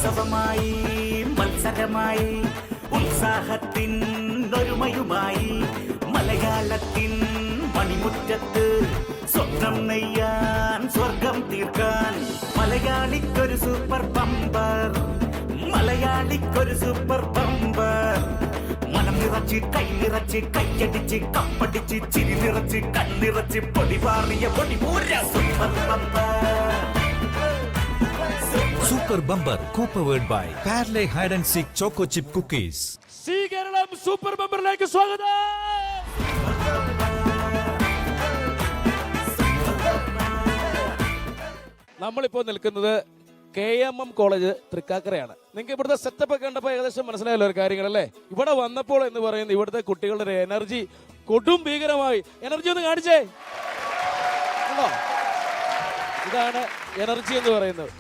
ഉത്സവമായി മത്സരമായി ഉത്സാഹത്തിൻ ഒരുമയുമായി മലയാളത്തിൻ മണിമുറ്റത്ത് സ്വപ്നം നെയ്യാൻ സ്വർഗം തീർക്കാൻ മലയാളിക്കൊരു സൂപ്പർ ബമ്പർ, മലയാളിക്കൊരു സൂപ്പർ ബമ്പർ. മനം നിറച്ച് കൈ നിറച്ച് കൈയടിച്ച് കപ്പടിച്ച് ചിരി നിറച്ച് കണ്ണിറച്ച് പൊടി പാറിയ പൊടി പൂര super bumper. Super Bumper co-powered by Parle Hide and Seek Choco Chip Cookies. Zee Keralam super ബമ്പറിലേക്ക് സ്വാഗതം. നമ്മളിപ്പോൾ നിൽക്കുന്നത് KMM കോളേജ് തൃക്കാക്കരയാണ്. നിങ്ങൾക്ക് ഇവിടുത്തെ സെറ്റപ്പ് ഒക്കെ കണ്ടപ്പോൾ ഏകദേശം മനസ്സിലായല്ലോ ഒരു കാര്യങ്ങളല്ലേ. ഇവിടെ വന്നപ്പോൾ എന്ന് പറയുന്നത് ഇവിടുത്തെ കുട്ടികളുടെ ഒരു എനർജി കൊടും ഭീകരമായി. എനർജി ഒന്ന് കാണിച്ചേ. ഇതാണ് എനർജി എന്ന് പറയുന്നത്.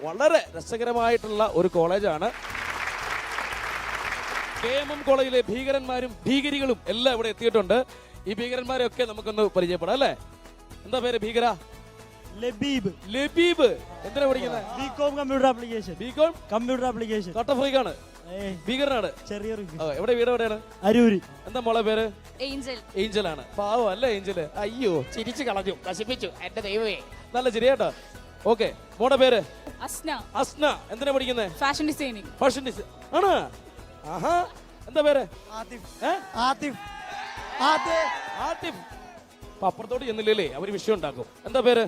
വളരെ രസകരമായിട്ടുള്ള ഒരു കോളേജാണ്. KMM കോളേജിലെ ഭീകരന്മാരും ഭീകരികളും എല്ലാം ഇവിടെ എത്തിയിട്ടുണ്ട്. ഈ ഭീകരന്മാരെയൊക്കെ നമുക്കൊന്ന് പരിചയപ്പെടാം അല്ലേ. എന്താ പേര്? ഭീകര ലബീബ്. ലബീബ് എന്തിനാ പഠിക്കുന്നത്? B Com computer application. B Com computer application. കട്ട ഫ്രീക്കാണ്. ഭീകരനാണ്. ചെറിയൊരു എവിടെ വീട് എവിടെയാണ്? അരൂര്. എന്താ മോളെ പേര്? ഏഞ്ചൽ. ഏഞ്ചൽ ആണ്. പാവം അല്ലേ ഏഞ്ചല്? അയ്യോ ചിരിച്ചു കളഞ്ഞു, നശിപ്പിച്ചു എന്റെ ദൈവമേ. നല്ല ചിരിയാട്ടോ. ഓക്കെ, മോടെ പേര്? അസ്ന. അസ്ന എന്തിനാ പഠിക്കുന്നത്? Fashion designing. ഫാഷൻ ഡിസൈൻ ആണ്. ആഹാ, എന്താ പേര്? ആതിഫ്. ആതിഫ്. അപ്പുറത്തോട്ട് ചെന്നില്ലേ അവര് വിഷയം ഉണ്ടാക്കും. എന്താ പേര്?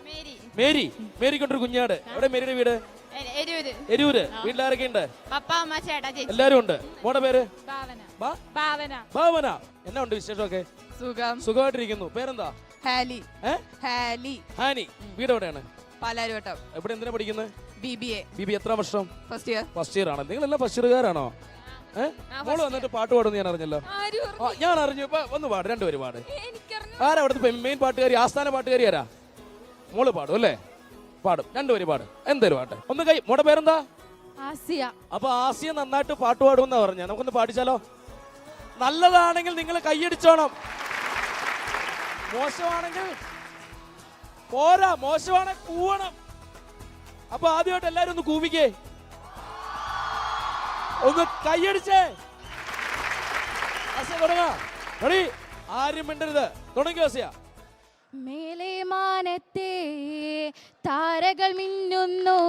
മേരി. മേരി. മേരിക്കൊണ്ടൊരു കുഞ്ഞാട്. എവിടെ മേരിയുടെ വീട്? എരൂര്. വീട്ടിലാരൊക്കെ ഉണ്ട്? പപ്പ, അമ്മ, ചേട്ടാ, ചേച്ചി. എല്ലാരും ഉണ്ട്. മോടെ പേര്? ഭാവന. ഭാവന. എന്നാ ഉണ്ട് വിശേഷമൊക്കെ? സുഖം. സുഖമായിട്ടിരിക്കുന്നു. പേരെന്താ? ഹാലി. ഹാനി. വീട് എവിടെയാണ്? പാലാരിവട്ടം. എവിടെ എന്തിനാ പഠിക്കുന്നത്? BBA. BBA എത്ര വർഷം? ഫസ്റ്റ് ഇയർ ആണ്. നിങ്ങളെല്ലാം ഫസ്റ്റ് ഇയർകാരാണോ? മോള് വന്നിട്ട് പാട്ട് പാടുന്നു ഞാൻ അറിഞ്ഞല്ലോ. ഞാൻ അറിഞ്ഞു. ഇപ്പൊ ഒന്ന് പാട്, രണ്ടുപേര് പാട്. ആരാ അവിടുത്തെ മെയിൻ പാട്ടുകാരി? ആസ്ഥാന പാട്ടുകാരി ആരാ? മോള് പാടും അല്ലേ? പാടും. രണ്ടുപേര് പാട്. എന്തേലും പാട്ട്. ഒന്ന് കൈ. മോടെ പേരെന്താ? ആസിയ. അപ്പൊ ആസിയ നന്നായിട്ട് പാട്ട് പാടുമെന്നാ പറഞ്ഞ. നമുക്കൊന്ന് പാടിച്ചാലോ? നല്ലതാണെങ്കിൽ നിങ്ങൾ കൈയടിച്ചോണം. മോശമാണെങ്കിൽ പോരാ. മോശമാണെങ്കിൽ കൂവണം. അപ്പൊ ആദ്യമായിട്ട് എല്ലാരും ഒന്ന് കൂവിക്കേ, ഒന്ന് കൈയടിച്ചേ. ആസിയ തുടങ്ങാം. റെഡി? ആരും മിണ്ടരുത്. തുടങ്ങി ആസിയ. മേലെ മാനത്തെ താരകൾ മിന്നുന്നു,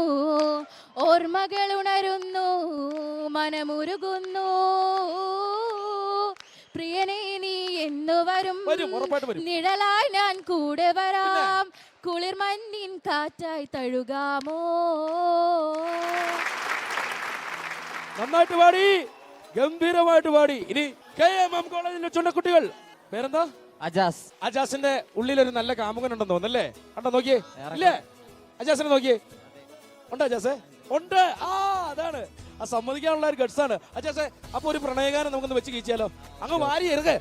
ഓർമ്മകൾ ഉണരുന്നു, മനമുരുകുന്നു. പ്രിയനേ നീ എന്നു വരും, നിഴലായി ഞാൻ കൂടെ വരാം, കുളിർ മഞ്ഞിൻ കാറ്റായി തഴുകാമോ. നന്നായിട്ട് പാടി, ഗംഭീരമായിട്ട് പാടി. ഇനി KMM കോളേജിലെ ചുണ്ടക്കുട്ടികൾ. പേരെന്താ? അജാസ്. അജാസിന്റെ ഉള്ളിൽ ഒരു നല്ല കാമുകൻ ഉണ്ടെന്ന് തോന്നല്ലേ? കണ്ടോ? നോക്കിയേ. ഇല്ലേ? അജാസിനെ നോക്കിയേ. ഉണ്ടോ അജാസേ? ഉണ്ട്. അതാണ് ആ സമ്മതിക്കാനുള്ള ഒരു ഗഡ്സ് ആണ്. അജാസേ, അപ്പൊ ഒരു പ്രണയഗാനം നമുക്കൊന്ന് വെച്ച് കീച്ചാലോ? അങ്ങ് വാരി എറുകെ.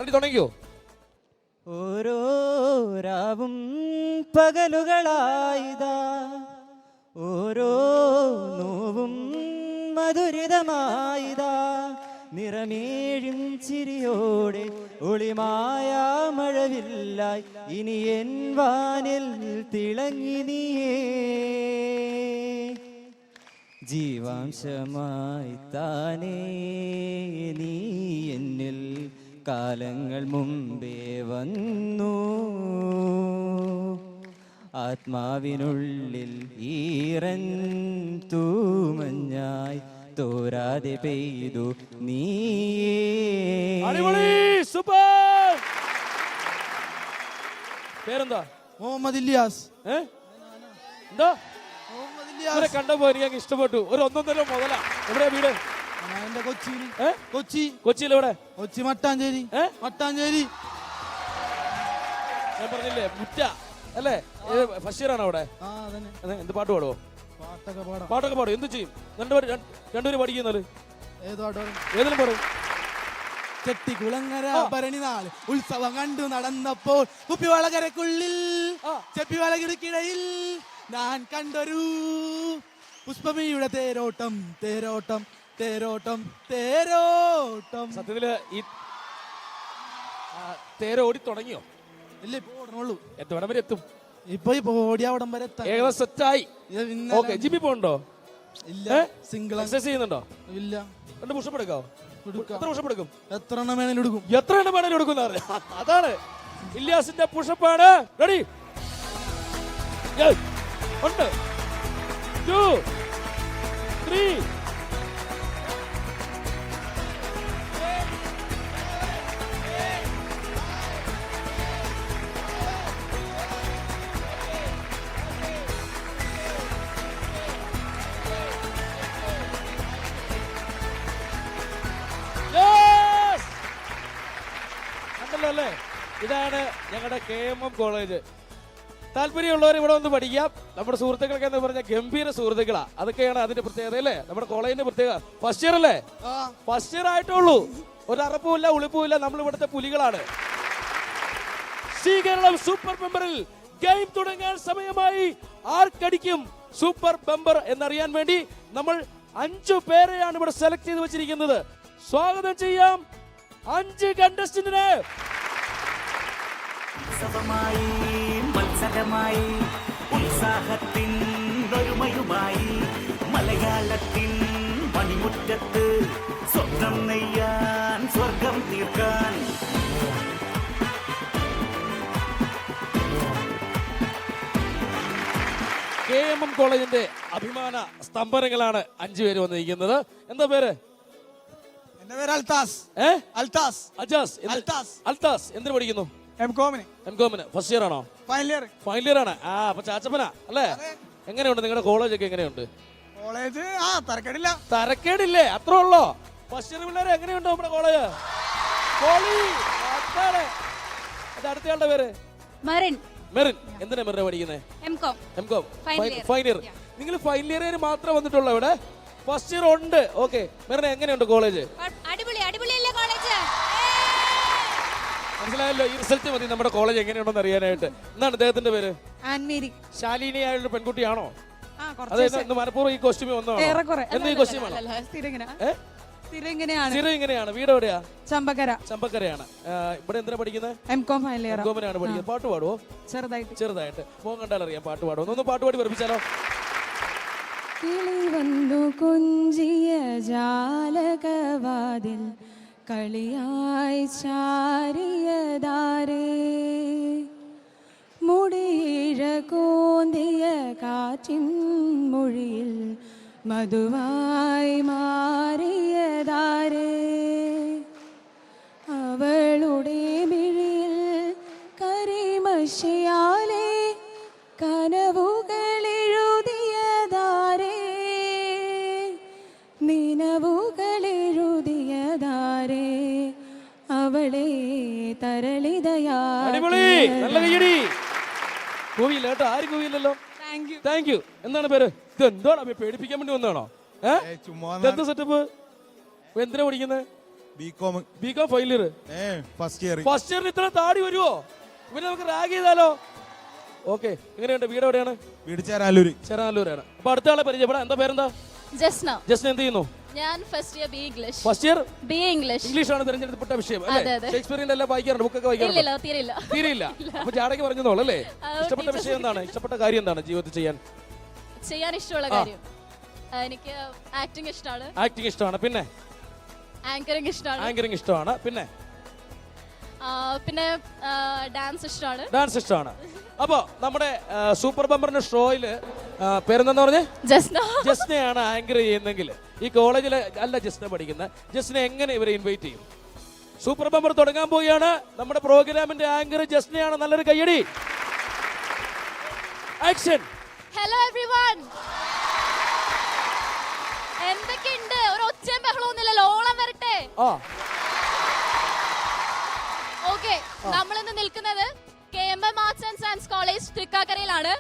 റെഡി? തുടങ്ങിയോ? ഓരോ രാവും പകലുകളായിതാ, ഓരോ നോവും മധുരിതമായിതാ, നിറമേഴും ചിരിയോടെ ഒളിമായ മഴവില്ലായി ഇനി എൻ വാനിൽ തിളങ്ങി നീയേ, ജീവാംശമായി താനേ നീ എന്നിൽ കാലങ്ങൾ മുമ്പേ വന്നു, ആത്മാവിനുള്ളിൽ ഈറൻ തൂമഞ്ഞായി തോരാതെ പെയ്തു നീയേ. സൂപ്പർ. പേരെന്താ? മുഹമ്മദ് ഇല്യാസ്. എന്താ? ഇവരെ കണ്ടപ്പോ എനിക്ക് ഇഷ്ടപ്പെട്ടു. ഒരു 1.5 മുതലാ. എവിടെ വീട്? എന്റെ കൊച്ചി. കൊച്ചിയിലെവിടെ? കൊച്ചി മട്ടാഞ്ചേരി. മട്ടാഞ്ചേരി. ഞാൻ പറഞ്ഞില്ലേ മുറ്റ അല്ലേ? ഫസ്റ്റ് ഇയർ ആണോ അവിടെ? എന്ത് പാട്ട് പാടുവോ? പാട്ടൊക്കെ പാടും. എന്ത് ചെയ്യും? രണ്ടുപേരും പഠിക്കുന്നത് ഏതെങ്കിലും പറയും. ചെട്ടികുളങ്ങര ഭരണിനാൾ ഉത്സവം കണ്ടു നടന്നപ്പോൾ കുപ്പിവളകരക്കുള്ളിൽ ചെപ്പിവളകിടക്കിടയിൽ ഞാൻ കണ്ടൊരു പുഷ്പമിയുടെ തേരോട്ടം തേരോട്ടം തേരോട്ടം തേരോട്ടം. സത്യത്തില് ഈ തേര് ഓടി തുടങ്ങിയോ? ഇല്ല, ഇപ്പൊ ഓടണുള്ളൂ. എത്തോടെ വരെ എത്തും? ഇപ്പൊ ഓടിയ അവിടം വരെ എത്താൻ. ഏകദേശം സെറ്റായി. ഇത് ഇന്നലെ- ഓക്കെ, ജിമ്മി പോകണ്ടോ? ഇല്ല, ഏ? സിംഗിൾ എക്സസൈസ് ചെയ്യുന്നുണ്ടോ? ഇല്ല. 2 പുഷപ്പ് എടുക്കാവോ? എത്ര പുഷപ്പ് എടുക്കും? എത്ര എണ്ണം വേണേലും എടുക്കും. എത്ര എണ്ണം വേണേലും എടുക്കുന്ന അതാണ് ഇല്യാസിന്റെ പുഷപ്പാണ്. റെഡി, ഉണ്ട് 2 3 അല്ലേ? ഇതാണ് ഞങ്ങളുടെ KMM കോളേജ്. താല്പര്യമുള്ളവർ ഇവിടെ വന്ന് പഠിക്കാം. നമ്മുടെ സുഹൃത്തുക്കളൊക്കെ എന്ന് പറഞ്ഞാൽ ഗംഭീര സുഹൃത്തുക്കളാ. അതൊക്കെയാണ് അതിന്റെ പ്രത്യേകത അല്ലേ? നമ്മുടെ കോളേജിന്റെ പ്രത്യേകത. ഫസ്റ്റ് ഇയർ അല്ലേ? ഫസ്റ്റ് ഇയർ ആയിട്ടുള്ളൂ. ഒരു അറപ്പുമില്ല, ഉളിപ്പുമില്ല. നമ്മൾ ഇവിടുത്തെ പുലികളാണ്. കേരളം സൂപ്പർ ബമ്പറിൽ ഗെയിം തുടങ്ങാൻ സമയമായി. ആർക്കടിക്കും സൂപ്പർ ബമ്പർ എന്നറിയാൻ വേണ്ടി നമ്മൾ 5 പേരെയാണ് ഇവിടെ സെലക്ട് ചെയ്ത് വെച്ചിരിക്കുന്നത്. സ്വാഗതം ചെയ്യാം 5 കണ്ടസ്റ്റന്റിനെ. ഉത്സവമായി മത്സരമായി ഉത്സാഹത്തിൻ ഒരുമയുമായി മലയാളത്തിൻ മണിമുറ്റത്ത് സ്വപ്നം നെയ്യാൻ സ്വർഗം തീർക്കാൻ KMM കോളേജിന്റെ അഭിമാന സ്തംഭനങ്ങളാണ് 5 പേര് വന്നിരിക്കുന്നത്. എന്താ പേര്? എന്റെ പേര് അൽത്താസ്. അൽത്താസ്. അജാസ്. അൽത്താസ്. അൽത്താസ് എന്തിനു പഠിക്കുന്നു? എംകോമിന് ഫസ്റ്റ് ഇയർ ആണോ? ഫൈനൽ ഇയർ ആണ്. അപ്പൊ ചാച്ചപ്പന അല്ലേ? എങ്ങനെയുണ്ട് നിങ്ങളുടെ കോളേജ് ഒക്കെ? എങ്ങനെയുണ്ട് കോളേജ്? തരക്കേടില്ലേ? അത്ര ഉള്ളോ? ഫസ്റ്റ് ഇയർ പിള്ളേരെ എങ്ങനെയുണ്ട് നമ്മുടെ കോളേജ്? അടുത്തയാളുടെ പേര് മരൺ. മെറിൻ. എന്തിനാ മെറിൻ പഠിക്കുന്നത്? M Com final year. നിങ്ങൾ ഫൈനൽ ഇയർ മാത്രമേ വന്നിട്ടുള്ളൂ ഇവിടെ? ഫസ്റ്റ് ഇയർ ഉണ്ട്. ഓക്കെ, മെറിൻ എങ്ങനെയുണ്ട് കോളേജ്? മനസ്സിലായല്ലോ. ഈ റിസൾട്ട് മതി നമ്മുടെ കോളേജ് എങ്ങനെയുണ്ടെന്ന് അറിയാനായിട്ട്. എന്താണ് അദ്ദേഹത്തിന്റെ പേര്? ശാലിനി ആയുള്ള പെൺകുട്ടിയാണോ? അതെ, മനഃപൂർവ്വം ഈ കോസ്റ്റ്യൂമിൽ വന്നതാണോ? എന്ത് ഈ കോസ്റ്റ്യൂമാണോ? സ്ഥിരം ഇങ്ങനെയാണ്. വീട് എവിടെയാ? ചമ്പക്കരയാണ്. ഇവിടെ എന്തിനാ പഠിക്കുന്നത്? എംകോമിനാണ് പഠിക്കുന്നത്. പാട്ട് പാടുവോ? ചെറുതായിട്ട്. മോൻ കണ്ടാൽ അറിയാം പാട്ട് പാടുവോ? ഒന്ന് പാട്ട് പാടി പഠിപ്പിച്ചാലോ? കിളി വന്നു കുഞ്ചിയ ജാലകവാതിൽ കളിയായി ചാരിയതാരേ മുടിയിഴ കോന്തിയ കാറ്റിൻ മൊഴിയിൽ മധുവായി മാറിയതാരേ അവളുടെ മിഴിയിൽ കരിമഷിയാലെ കനവുകളെഴുതിയതാരേ നിനവുകളെഴുതിയതാരേ അവളെ തരളിതയാ. ആരും കൂവിയില്ലല്ലോ. Thank you. എന്താണ് പേര്? ഇത് എന്താണ് പേടിപ്പിക്കാൻ വേണ്ടി വന്നാണോ? എന്താ സെറ്റപ്പ്? എന്തിനാ പഠിക്കുന്നത്? B Com final year. ഫസ്റ്റ് ഇയറിന് ഇത്ര താടി വരുവോ? ഇവര് നമുക്ക് റാഗ് ചെയ്താലോ? ഓക്കെ, എങ്ങനെയുണ്ട്? വീട് എവിടെയാണ്? വീട് ചേരാനല്ലൂരാണ്. അപ്പൊ അടുത്ത ആളെ പരിചയപ്പെടാം. എന്താ പേരെന്താ? ജസ്ന. എന്ത് ചെയ്യുന്നു? ഞാൻ first year B English. First year B English. English ആണ് തിരഞ്ഞെടുക്കപ്പെട്ട വിഷയം അല്ലേ? ഷേക്സ്പിയറിന്റെ എല്ലാം വായിക്കാറുണ്ട്, ബുക്കൊക്കെ വായിക്കാറുണ്ട്? തീരെയില്ല. അപ്പൊ ജാടയ്ക്ക് പറഞ്ഞോളൂ അല്ലേ? ഇഷ്ടപ്പെട്ട വിഷയം എന്താണ്? ഇഷ്ടപ്പെട്ട കാര്യം എന്താണ് ജീവിതത്തിൽ ചെയ്യാൻ ഇഷ്ടമുള്ള കാര്യം? എനിക്ക് ആക്ടിംഗ് ഇഷ്ടമാണ്. പിന്നെ ആങ്കറിംഗ് ഇഷ്ടമാണ്. പിന്നെ ഡാൻസ് ഇഷ്ടമാണ്. അപ്പൊ നമ്മുടെ സൂപ്പർ ബമ്പറിന്റെ ഷോയില് പേരെന്താന്ന് പറഞ്ഞേ? ജസ്നയാണ് ആങ്കർ ചെയ്യുന്നെങ്കിൽ ഈ കോളേജിലെ അല്ല ജസ്ന പഠിക്കുന്ന ജസ്നെ എങ്ങനെ ഇവരെ ഇൻവൈറ്റ് ചെയ്യും? സൂപ്പർ ബമ്പർ തുടങ്ങാൻ പോവുകയാണ്. നമ്മുടെ പ്രോഗ്രാമിന്റെ ആങ്കർ ജസ്നയാണ്. നല്ലൊരു കയ്യടി. ആക്ഷൻ. ഹലോ എവരിവൺ, എന്തൊക്കെയുണ്ട്? ഒരു ഒച്ചയും ബഹളമൊന്നുമില്ലല്ലോ. ഓളം വരട്ടെ. ഓക്കെ, നമ്മളിന്ന് നിൽക്കുന്നത് KMM arts and science college തൃക്കാക്കരയിലാണ്.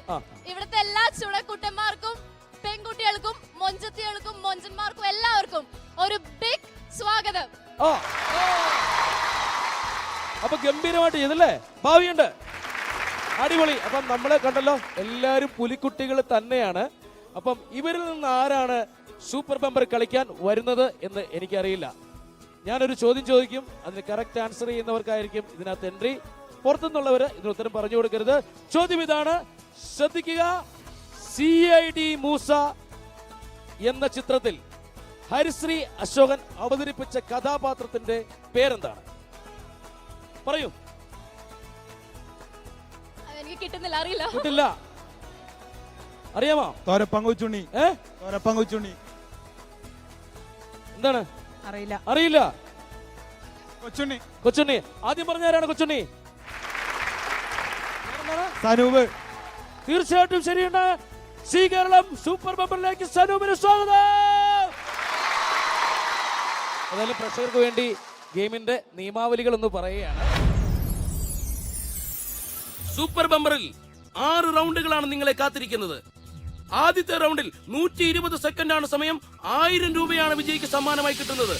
ഇവിടുത്തെ എല്ലാ ചുണക്കുട്ടന്മാർക്കും പെൺകുട്ടികൾക്കും മൊഞ്ചത്തികൾക്കും മൊഞ്ചന്മാർക്കും എല്ലാവർക്കും ഒരു ബിഗ് സ്വാഗതം. അപ്പൊ ഗംഭീരമായിട്ട് ചെയ്തല്ലേ? ഭാവിയുണ്ട്. അടിപൊളി. അപ്പം നമ്മളെ കണ്ടല്ലോ, എല്ലാവരും പുലിക്കുട്ടികൾ തന്നെയാണ്. അപ്പം ഇവരിൽ നിന്ന് ആരാണ് സൂപ്പർ ബമ്പർ കളിക്കാൻ വരുന്നത് എന്ന് എനിക്കറിയില്ല. ഞാനൊരു ചോദ്യം ചോദിക്കും, അതിന് കറക്റ്റ് ആൻസർ ചെയ്യുന്നവർക്കായിരിക്കും ഇതിനകത്ത് എൻട്രി. പുറത്തുനിന്നുള്ളവര് ഇതിന് ഉത്തരം പറഞ്ഞു കൊടുക്കരുത്. ചോദ്യം ഇതാണ്, ശ്രദ്ധിക്കുക. CID മൂസ എന്ന ചിത്രത്തിൽ ഹരിശ്രീ അശോകൻ അവതരിപ്പിച്ച കഥാപാത്രത്തിന്റെ പേരെന്താണ്? പറയൂ. എനിക്ക് കിട്ടുന്നില്ല, അറിയില്ല. കിട്ടില്ല. അറിയാമോ? തോരപ്പങ്കുച്ചുണ്ണി. തോരപ്പങ്കുച്ചുണ്ണി. എന്താണ്? അറിയില്ല. അറിയില്ല. കൊച്ചുണ്ണി. കൊച്ചുണ്ണി. ആദ്യം പറഞ്ഞാരാണ് കൊച്ചുണ്ണി? സനൂപ്. തീർച്ചയായിട്ടും ശരിയുണ്ട്. സി കേരളം സൂപ്പർ ബമ്പറിലേക്ക് സനൂപിന് സ്വാഗതം. ഏതായാലും പ്രേക്ഷകർക്ക് വേണ്ടി ഗെയിമിന്റെ നിയമാവലികൾ ഒന്ന് പറയുകയാണ്. സൂപ്പർ ബമ്പറിൽ 6 റൗണ്ടുകളാണ് നിങ്ങളെ കാത്തിരിക്കുന്നത്. ആദ്യത്തെ റൗണ്ടിൽ 120 സെക്കൻഡാണ് സമയം. 1000 രൂപയാണ് വിജയിക്ക് സമ്മാനമായി കിട്ടുന്നത്.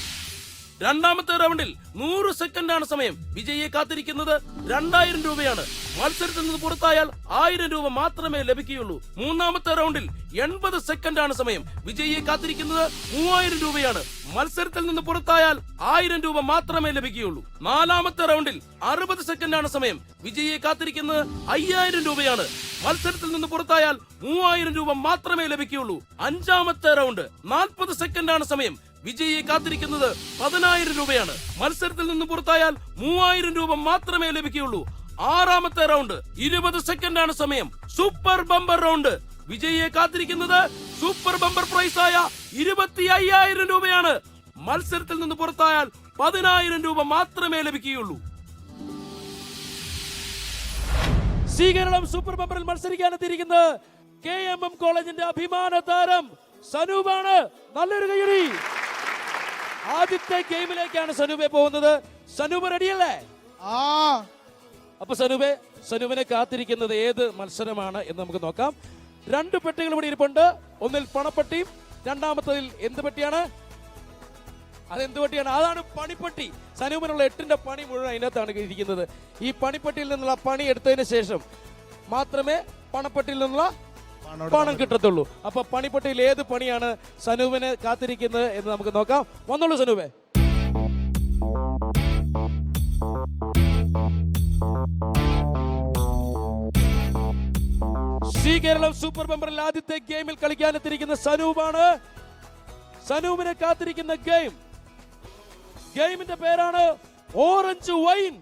രണ്ടാമത്തെ റൗണ്ടിൽ 100 സെക്കൻഡാണ് സമയം. വിജയിയെ കാത്തിരിക്കുന്നത് 2000 രൂപയാണ്. മത്സരത്തിൽ നിന്ന് പുറത്തായാൽ 1000 രൂപ മാത്രമേ ലഭിക്കുകയുള്ളൂ. മൂന്നാമത്തെ റൗണ്ടിൽ 80 സെക്കൻഡാണ് സമയം. വിജയിയെ കാത്തിരിക്കുന്നത് 3000 രൂപയാണ്. മത്സരത്തിൽ നിന്ന് പുറത്തായാൽ 1000 രൂപ മാത്രമേ ലഭിക്കുകയുള്ളൂ. നാലാമത്തെ റൗണ്ടിൽ 60 സെക്കൻഡാണ് സമയം. വിജയിയെ കാത്തിരിക്കുന്നത് 5000 രൂപയാണ്. മത്സരത്തിൽ നിന്ന് പുറത്തായാൽ 3000 രൂപ മാത്രമേ ലഭിക്കുകയുള്ളൂ. അഞ്ചാമത്തെ റൗണ്ട് 40 സെക്കൻഡാണ് സമയം. വിജയിയെ കാത്തിരിക്കുന്നത് 10000 രൂപയാണ്. മത്സരത്തിൽ നിന്ന് പുറത്തായാൽ 3000 രൂപ മാത്രമേ ലഭിക്കുകയുള്ളൂ. ആറാമത്തെ റൗണ്ട് 20 സെക്കൻഡാണ് സമയം. Super bumper round. വിജയിയെ കാത്തിരിക്കുന്നത് സൂപ്പർ ബമ്പർ പ്രൈസായ 25000 രൂപയാണ്. മത്സരത്തിൽ നിന്ന് പുറത്തായാൽ 10000 രൂപ മാത്രമേ ലഭിക്കുകയുള്ളൂ. സി കേരളം സൂപ്പർ ബമ്പറിൽ മത്സരിക്കാനെത്തിയിരിക്കുന്നത് KMM കോളേജിന്റെ അഭിമാന താരം സനൂപാണ്. നല്ലൊരു കയ്യടി. ആദ്യത്തെ ഗെയിമിലേക്കാണ് സനൂപെ പോകുന്നത്. സനൂപ് റെഡിയല്ലേ? അപ്പൊ സനൂപിനെ കാത്തിരിക്കുന്നത് ഏത് മത്സരമാണ് എന്ന് നമുക്ക് നോക്കാം. 2 പെട്ടികൾ ഇവിടെ ഇരിപ്പുണ്ട്. ഒന്നിൽ പണപ്പെട്ടിയും രണ്ടാമത്തതിൽ എന്ത് പെട്ടിയാണ്? അതെന്ത് പെട്ടിയാണ്? അതാണ് പണിപ്പെട്ടി. സനൂപിനുള്ള 8ന്റെ പണി മുഴുവൻ അതിനകത്താണ് ഇരിക്കുന്നത്. ഈ പണിപ്പെട്ടിയിൽ നിന്നുള്ള പണി എടുത്തതിന് ശേഷം മാത്രമേ പണപ്പെട്ടിയിൽ നിന്നുള്ള പണം കിട്ടത്തുള്ളൂ. അപ്പൊ പണിപ്പെട്ടിയിൽ ഏത് പണിയാണ് സനൂപിനെ കാത്തിരിക്കുന്നത് എന്ന് നമുക്ക് നോക്കാം. വന്നോളൂ സനൂപെ. സി കേരളം സൂപ്പർ ബമ്പറിൽ ആദ്യത്തെ ഗെയിമിൽ കളിക്കാനെത്തിയിരിക്കുന്ന സനൂപാണ്. സനൂപിനെ കാത്തിരിക്കുന്ന ഗെയിമിന്റെ പേരാണ് ഓറഞ്ച് വൈൻ.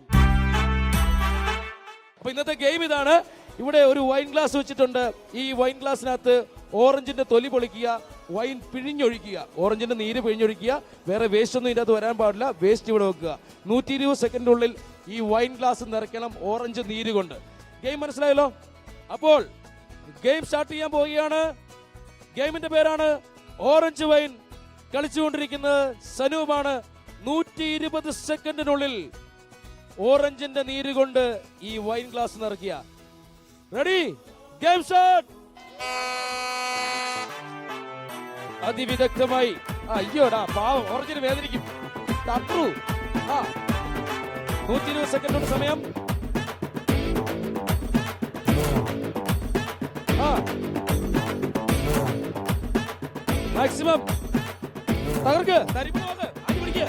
അപ്പൊ ഇന്നത്തെ ഗെയിം ഇതാണ്. ഇവിടെ ഒരു വൈൻ ഗ്ലാസ് വെച്ചിട്ടുണ്ട്. ഈ വൈൻ ഗ്ലാസിനകത്ത് ഓറഞ്ചിന്റെ തൊലി പൊളിക്കുക, വൈൻ പിഴിഞ്ഞൊഴിക്കുക, ഓറഞ്ചിന്റെ നീര് പിഴിഞ്ഞൊഴിക്കുക. വേറെ വേസ്റ്റ് ഒന്നും ഇതിനകത്ത് വരാൻ പാടില്ല. വേസ്റ്റ് ഇവിടെ വെക്കുക. 120 സെക്കൻഡിനുള്ളിൽ ഈ വൈൻ ഗ്ലാസ് നിറയ്ക്കണം ഓറഞ്ച് നീര് കൊണ്ട്. ഗെയിം മനസ്സിലായല്ലോ? അപ്പോൾ ഗെയിം സ്റ്റാർട്ട് ചെയ്യാൻ പോവുകയാണ്. ഗെയിമിന്റെ പേരാണ് ഓറഞ്ച് വൈൻ. കളിച്ചുകൊണ്ടിരിക്കുന്നത് സനൂപാണ്. 120 സെക്കൻഡിനുള്ളിൽ ഓറഞ്ചിന്റെ നീര് കൊണ്ട് ഈ വൈൻ ഗ്ലാസ് നിറയ്ക്കുക. റെഡി? Game start. അതിവിദഗ്ധമായി. അയ്യോടാ പാവം, ഓറഞ്ചിന് വേദനിക്കും. 120 സെക്കൻഡുള്ള സമയം. മാക്സിമം തകർക്ക്. തരിപ്പ് നോക്ക്. അടി പിടിക്കുക.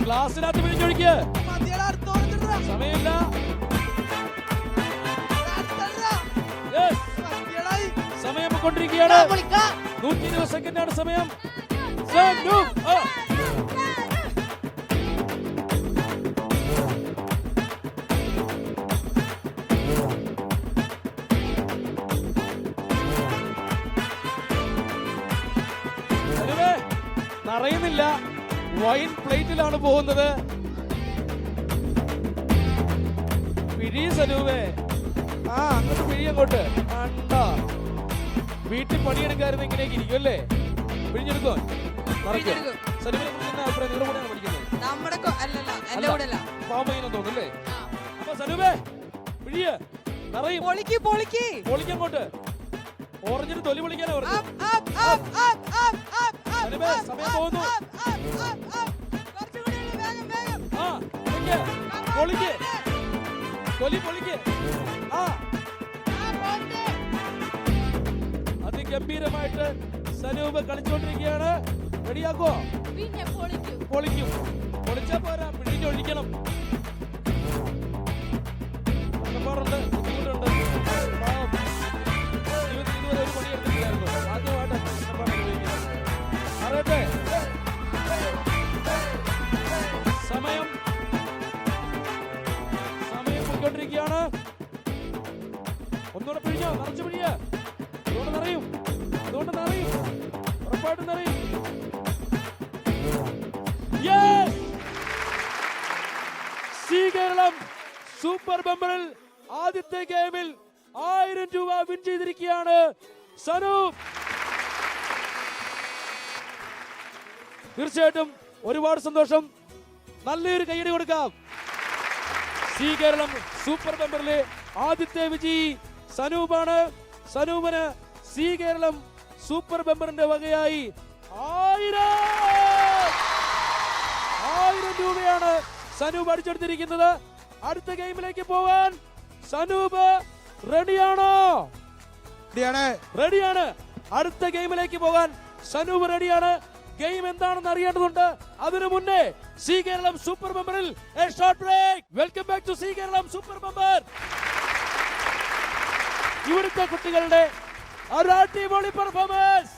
ഗ്ലാസിനകത്ത് പിഴിഞ്ഞൊഴിക്കുക. സമയമില്ല. സമയം കൊണ്ടിരിക്കുകയാണ്. 120 സെക്കൻഡാണ് സമയം. അറിയുന്നില്ല. വൈൻ പ്ലേറ്റിലാണ് പോകുന്നത്. പിഴി സനൂപേ. അങ്ങോട്ട് പിഴി അങ്ങോട്ട്. വീട്ടിൽ പണിയെടുക്കായിരുന്നു ഇങ്ങനെയൊക്കെ ഇരിക്കും അല്ലേ? പിഴിഞ്ഞെടുക്കോ? സനൂപിനെ കുറിച്ച് അഭിപ്രായം? നിങ്ങളുടെ കൂടെയാണ് പഠിക്കുന്നത്? പാമ്പയിനെന്ന് തോന്നുന്നല്ലേ? അപ്പൊ സനൂപേ പിഴിയ നിറയും. പൊളിക്കങ്ങോട്ട്. ഓറഞ്ചിന് തൊലി പൊളിക്കാനാ പറഞ്ഞു. സമയം പോകുന്നു. പൊളിക്ക്. തൊലി പൊളിക്ക്. ആ അതിഗംഭീരമായിട്ട് സനൂപ് കളിച്ചോണ്ടിരിക്കുകയാണ്. റെഡിയാക്കോ? പിന്നെ പൊളിക്കും. പൊളിക്കും. പൊളിച്ചാ പോരാ, പിഴിഞ്ഞൊഴിക്കണം. ബുദ്ധിമുട്ടുണ്ട്. പാവം. ജീവിതത്തിൽ ഇതുവരെ ഒരു പണിയെടുത്തിട്ടില്ലായിരുന്നു. ആദ്യമായിട്ട് കഷ്ടപ്പാട് അനുഭവിക്കുന്നത്. അറിയട്ടെ, സമയം പോയിക്കൊണ്ടിരിക്കുകയാണ്. ഒന്നുകൂടെ പിഴിഞ്ഞോ, നിറച്ചു പിഴിയ. അതുകൊണ്ട് നിറയും, ഉറപ്പായിട്ടും നിറയും. സി കേരളം സൂപ്പർ ബമ്പറിൽ ആദ്യത്തെ ഗെയിമിൽ 1000 രൂപ വിൻ ചെയ്തിരിക്കുകയാണ് സനൂപ്. തീർച്ചയായിട്ടും ഒരുപാട് സന്തോഷം. നല്ലൊരു കൈയടി കൊടുക്കാം. സി കേരളം സൂപ്പർ ബമ്പറിലെ ആദ്യത്തെ വിജയി സനൂപാണ്. സനൂപിന് സി കേരളം സൂപ്പർ ബമ്പറിന്റെ വകയായി 1000 രൂപയാണ് സനൂപ് അടിച്ചെടുത്തിരിക്കുന്നത്. അടുത്ത ഗെയിമിലേക്ക് പോവാൻ സനൂപ് റെഡിയാണോ? റെഡിയാണ്. അടുത്ത ഗെയിമിലേക്ക് പോകാൻ സനൂപ് റെഡിയാണ്. ഗെയിം എന്താണെന്ന് അറിയേണ്ടതുണ്ട്. അതിനു മുന്നേ സി കേരളം സൂപ്പർ ബമ്പറിൽ a short break. Welcome back to Zee Keralam super bumper. ഇവിടുത്തെ കുട്ടികളുടെ ഒരു അടിപൊളി പെർഫോമൻസ്.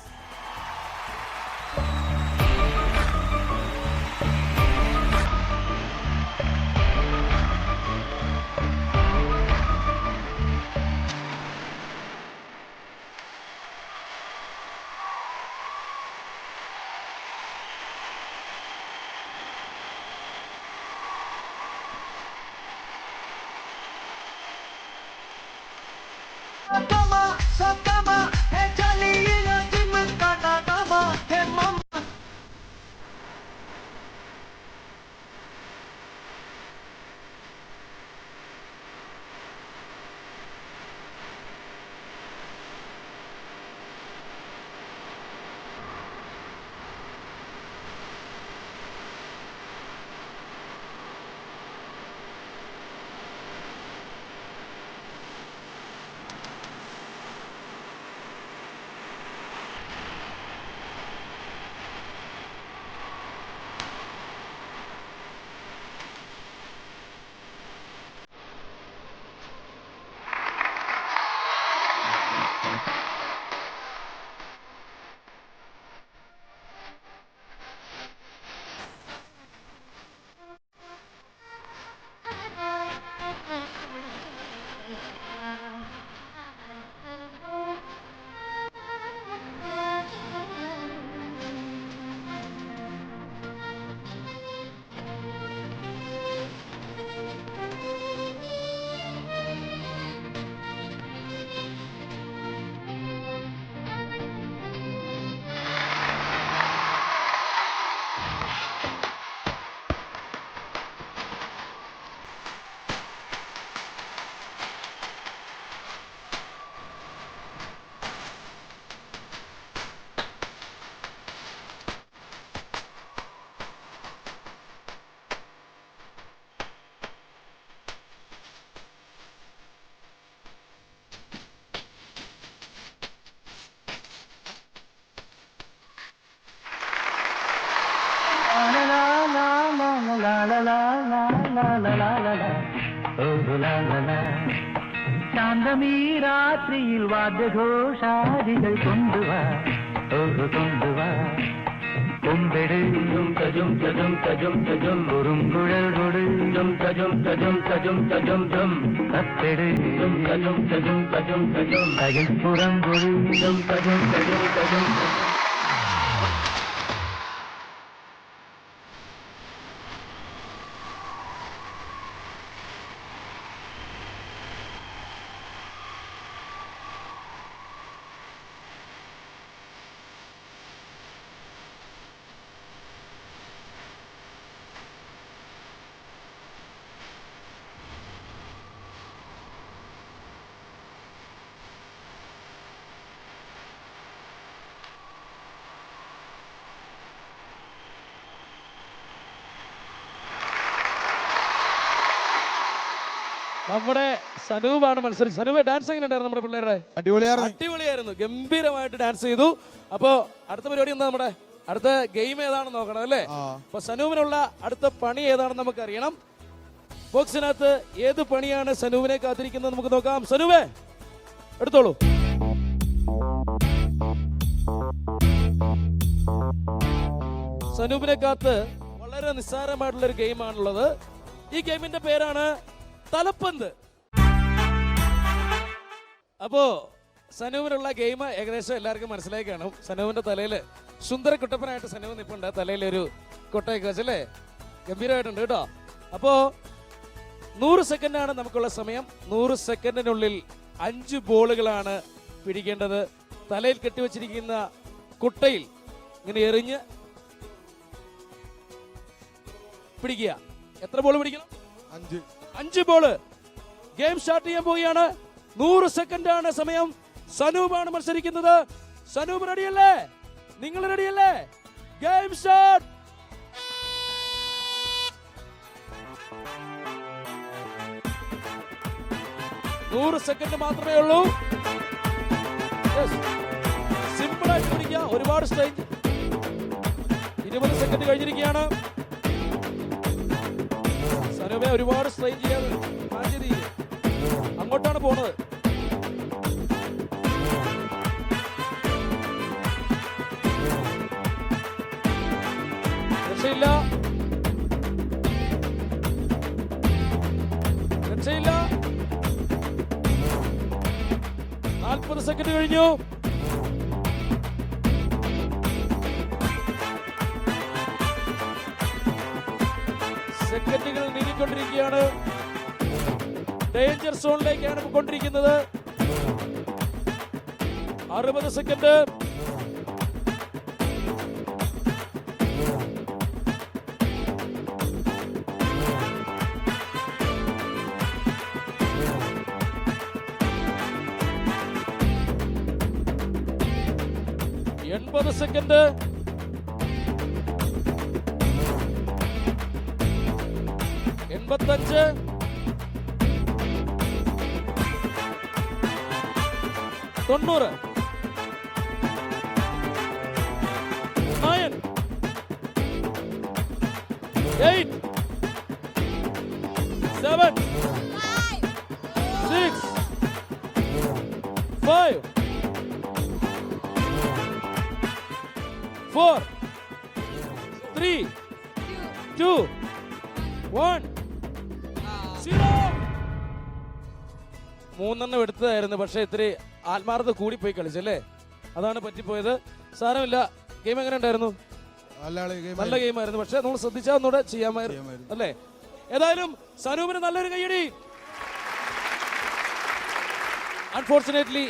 ശാന്തമീ രാത്രിയിൽ വാദ്യഘോഷാദികൾ കൊണ്ടുവാ കൊണ്ടുവാ കൊമ്പെട് കുറുങ്കുഴൽ കൊട് കത്തെട് തകിൽപ്പുറം കൊട് നമ്മുടെ സനൂപാണ് മത്സരിച്ചത്. സനൂപ് ഡാൻസ് എങ്ങനെ ഉണ്ടായിരുന്നു നമ്മുടെ പിള്ളേരുടെ? അടിപൊളിയായിരുന്നു. അടിപൊളിയായിരുന്നു, ഗംഭീരമായിട്ട് ഡാൻസ് ചെയ്തു. അപ്പോ അടുത്ത പരിപാടി എന്താ? നമ്മുടെ അടുത്ത ഗെയിം ഏതാണെന്ന് നോക്കണം അല്ലേ? അപ്പൊ സനൂപിനുള്ള അടുത്ത പണി ഏതാണെന്ന് നമുക്ക് അറിയണം. ബോക്സിനകത്ത് ഏത് പണിയാണ് സനൂപിനെ കാത്തിരിക്കുന്നത് നമുക്ക് നോക്കാം. സനൂപേ എടുത്തോളൂ. സനൂപിനെ കാത്ത് വളരെ നിസ്സാരമായിട്ടുള്ള ഒരു ഗെയിമാണുള്ളത്. ഈ ഗെയിമിന്റെ പേരാണ് തലപ്പന്ത്. അപ്പോ സനൂപിനുള്ള ഗെയിം ഏകദേശം എല്ലാവർക്കും മനസ്സിലായി കാണും. സനൂപിന്റെ തലയില് സുന്ദര കുട്ടപ്പനായിട്ട് സനൂപ് നിപ്പുണ്ട്. തലയിലൊരു കൊട്ടയൊക്കെ വെച്ചല്ലേ, ഗംഭീരമായിട്ടുണ്ട് കേട്ടോ. അപ്പോ 100 സെക്കൻഡാണ് നമുക്കുള്ള സമയം. 100 സെക്കൻഡിനുള്ളിൽ 5 ബോളുകളാണ് പിടിക്കേണ്ടത്. തലയിൽ കെട്ടിവെച്ചിരിക്കുന്ന കുട്ടയിൽ ഇങ്ങനെ എറിഞ്ഞ് പിടിക്കുക. എത്ര ബോൾ പിടിക്കണം? 5 ബോള്. ഗെയിം സ്റ്റാർട്ട് ചെയ്യാൻ പോവുകയാണ്. 100 സെക്കൻഡാണ് സമയം. സനൂപാണ് മത്സരിക്കുന്നത്. സനൂപ് റെഡിയല്ലേ? നിങ്ങൾ റെഡിയല്ലേ? Game start. നൂറ് സെക്കൻഡ് മാത്രമേ ഉള്ളൂ. സിമ്പിൾ ആയിട്ട് പിടിക്കുക. ഒരുപാട് സ്ട്രെയിൻ. 20 സെക്കൻഡ് കഴിഞ്ഞിരിക്കുകയാണ്. സനൂപെ ഒരുപാട് സ്ട്രെയിൻ ചെയ്യാതെ അങ്ങോട്ടാണ് പോണത്. രക്ഷയില്ല, രക്ഷയില്ല. 40 സെക്കൻഡ് കഴിഞ്ഞു. സെക്കൻഡുകൾ നീങ്ങിക്കൊണ്ടിരിക്കുകയാണ്. ഡേഞ്ചർ സോണിലേക്കാണ് കൊണ്ടിരിക്കുന്നത്. 60 സെക്കൻഡ്. സെക്കൻഡ്. 85. 90. 9. 8. 7. 6. 5. 4, 3, 2, 1, 0. 3 എടുത്തതായിരുന്നു, പക്ഷെ ഇത്തിരി ആത്മാർത്ഥത കൂടിപ്പോയി കളിച്ചല്ലേ, അതാണ് പറ്റിപ്പോയത്. സാരമില്ല. ഗെയിം എങ്ങനെ ഉണ്ടായിരുന്നു? നല്ല ഗെയിമായിരുന്നു, പക്ഷെ നമ്മൾ ശ്രദ്ധിച്ചാൽ ഒന്നുകൂടെ ചെയ്യാമായിരുന്നു അല്ലേ? ഏതായാലും സനൂപിന് നല്ലൊരു കയ്യടി. അൺഫോർച്ചുനേറ്റ്ലി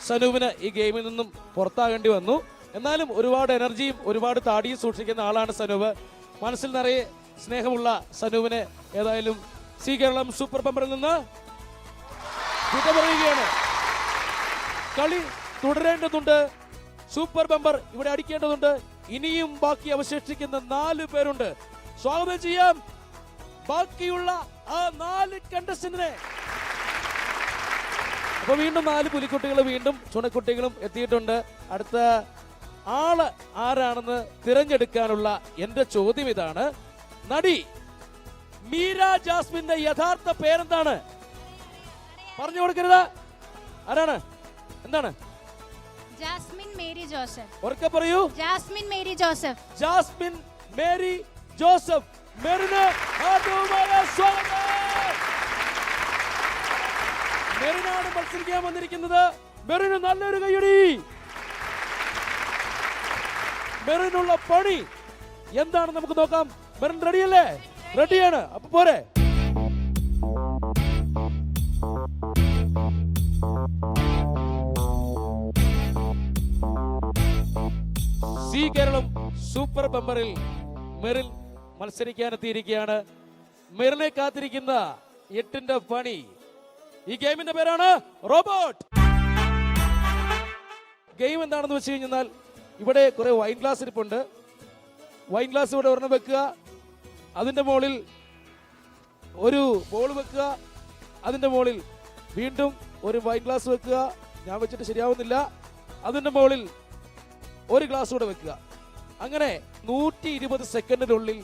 സനൂപിന് ഈ ഗെയിമിൽ നിന്നും പുറത്താകേണ്ടി വന്നു. എന്നാലും ഒരുപാട് എനർജിയും ഒരുപാട് താടിയും സൂക്ഷിക്കുന്ന ആളാണ് സനൂപ്. മനസ്സിൽ നിറയെ സ്നേഹമുള്ള സനൂപിനെ ഏതായാലും സി കേരളം സൂപ്പർ ബമ്പറിൽ നിന്ന് വിട പറയുകയാണ്. കളി തുടരേണ്ടതുണ്ട്. സൂപ്പർ ബമ്പർ ഇവിടെ അടിക്കേണ്ടതുണ്ട്. ഇനിയും ബാക്കി അവശേഷിക്കുന്ന 4 പേരുണ്ട്. സ്വാഗതം ചെയ്യാം ബാക്കിയുള്ള ആ 4 കണ്ടസ്റ്റന്റിനെ. അപ്പൊ വീണ്ടും 4 പുലിക്കുട്ടികൾ, വീണ്ടും ചുണക്കുട്ടികളും എത്തിയിട്ടുണ്ട്. അടുത്ത ആള് ആരാണെന്ന് തിരഞ്ഞെടുക്കാനുള്ള എന്റെ ചോദ്യം ഇതാണ്. നടി മീര ജാസ്മിന്റെ യഥാർത്ഥ പേരെന്താണ്? പറഞ്ഞു കൊടുക്കരുത്. ആരാണ്? എന്താണ്? ജാസ്മിൻ മേരി ജോസഫ്. ഉറക്കെ പറയൂ. ജാസ്മിൻ മേരി ജോസഫ്. ജാസ്മിൻ മേരി ജോസഫ്. മെറിന് സ്വാഗതം. മെറിനാണ് മത്സരിക്കാൻ വന്നിരിക്കുന്നത്. മെറിന് നല്ലൊരു കയ്യടി. മെറിനുള്ള പണി എന്താണ് നമുക്ക് നോക്കാം. മെറിൻ റെഡിയല്ലേ? റെഡിയാണ്. അപ്പൊ പോരെ. സി കേരളം സൂപ്പർ ബമ്പറിൽ മെറിൻ മത്സരിക്കാനെത്തിയിരിക്കുകയാണ്. മെറിനെ കാത്തിരിക്കുന്ന 8ന്റെ പണി. ഈ ഗെയിമിന്റെ പേരാണ് റോബോട്ട്. ഗെയിം എന്താണെന്ന് വെച്ച് കഴിഞ്ഞാൽ ഇവിടെ കുറെ വൈൻ ഗ്ലാസ് ഇരിപ്പുണ്ട്. വൈൻ ഗ്ലാസ് ഇവിടെ ഒരെണ്ണം വെക്കുക, അതിന്റെ മുകളിൽ ഒരു ബോൾ വെക്കുക, അതിന്റെ മുകളിൽ വീണ്ടും ഒരു വൈൻ ഗ്ലാസ് വെക്കുക. ഞാൻ വെച്ചിട്ട് ശരിയാവുന്നില്ല. അതിന്റെ മുകളിൽ ഒരു ഗ്ലാസ് കൂടെ വെക്കുക. അങ്ങനെ 120 സെക്കൻഡിനുള്ളിൽ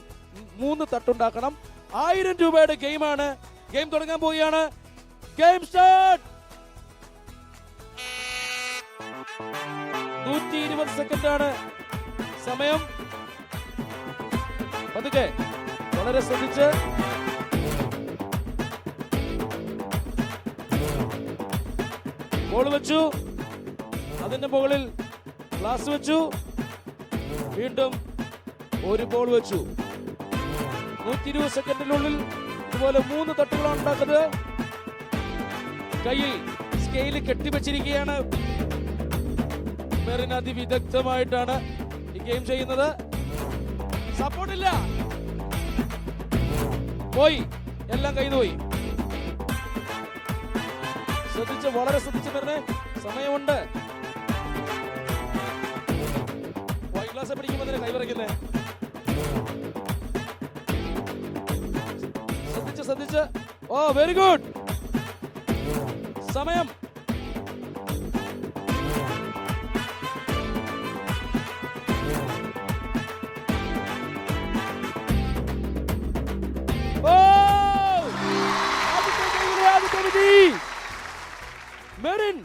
3 തട്ടുണ്ടാക്കണം. 1000 രൂപയുടെ ഗെയിമാണ്. ഗെയിം തുടങ്ങാൻ പോവുകയാണ്. Game start. 120 സെക്കൻഡാണ് സമയം. പതുക്കെ വളരെ ശ്രദ്ധിച്ച്. ബോൾ വെച്ചു. അതിന്റെ മുകളിൽ ഗ്ലാസ് വെച്ചു. വീണ്ടും ഒരു ബോൾ വെച്ചു. 120 സെക്കൻഡിനുള്ളിൽ ഇതുപോലെ 3 തട്ടുകളാണ് ഉണ്ടാക്കുന്നത്. കയ്യിൽ സ്കെയിൽ കെട്ടിവെച്ചിരിക്കുകയാണ്. മെറിൻ അതിവിദഗ്ധമായിട്ടാണ് ഈ ഗെയിം ചെയ്യുന്നത്. സപ്പോർട്ടില്ല. പോയി, എല്ലാം കയ്യിൽ പോയി. ശ്രദ്ധിച്ച്, വളരെ ശ്രദ്ധിച്ച് മെറിനെ. സമയമുണ്ട്. വൈൻ ഗ്ലാസ് പിടിക്കുമ്പോൾ കൈ വിറയ്ക്കുന്നേ. ശ്രദ്ധിച്ച്. ഓ, വെരി ഗുഡ്. സമയം. മെറിൻ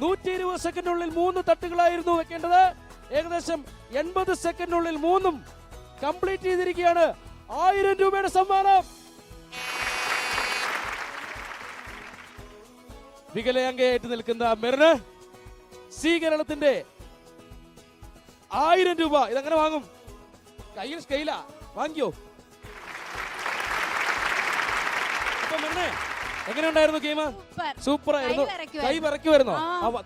120 സെക്കൻഡിനുള്ളിൽ 3 തട്ടുകളായിരുന്നു വെക്കേണ്ടത്. ഏകദേശം 80 സെക്കൻഡിനുള്ളിൽ 3ഉം കംപ്ലീറ്റ് ചെയ്തിരിക്കുകയാണ്. 1000 രൂപയുടെ സമ്മാനം. വികലാംഗയായിട്ട് നിൽക്കുന്ന മെറിന് സ്വീകരണത്തിന്റെ 1000 രൂപ. ഇതെങ്ങനെ വാങ്ങും? കയ്യിൽ സ്കെയിലാ. വാങ്ങിക്കോ. അപ്പൊ മെറിനെ, എങ്ങനെയുണ്ടായിരുന്നു ഗെയിം? സൂപ്പർ ആയിരുന്നു. കൈ വിറയ്ക്കുമായിരുന്നോ?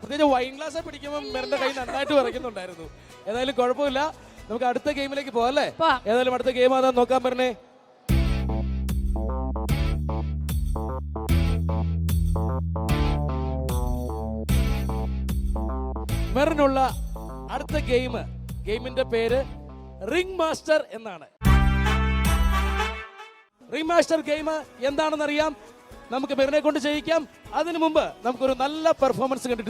പ്രത്യേകിച്ച് വൈൻ ഗ്ലാസ് പിടിക്കുമ്പോൾ മെറിന്റെ കൈ നന്നായിട്ട് വിറയ്ക്കുന്നുണ്ടായിരുന്നു. ഏതായാലും കുഴപ്പമില്ല. നമുക്ക് അടുത്ത ഗെയിമിലേക്ക് പോകാം അല്ലേ? ഏതായാലും അടുത്ത ഗെയിം ആതാ നോക്കാൻ മെറിനെ. മെറിനുള്ള അടുത്ത ഗെയിമിന്റെ പേര് റിംഗ് മാസ്റ്റർ എന്നാണ്. റിംഗ് മാസ്റ്റർ ഗെയിം എന്താണെന്ന് അറിയാം. നമുക്ക് മെറിനെ കൊണ്ട് ചെയ്യിക്കാം. അതിനു മുമ്പ് നമുക്കൊരു നല്ല പെർഫോമൻസ് കണ്ടിട്ട്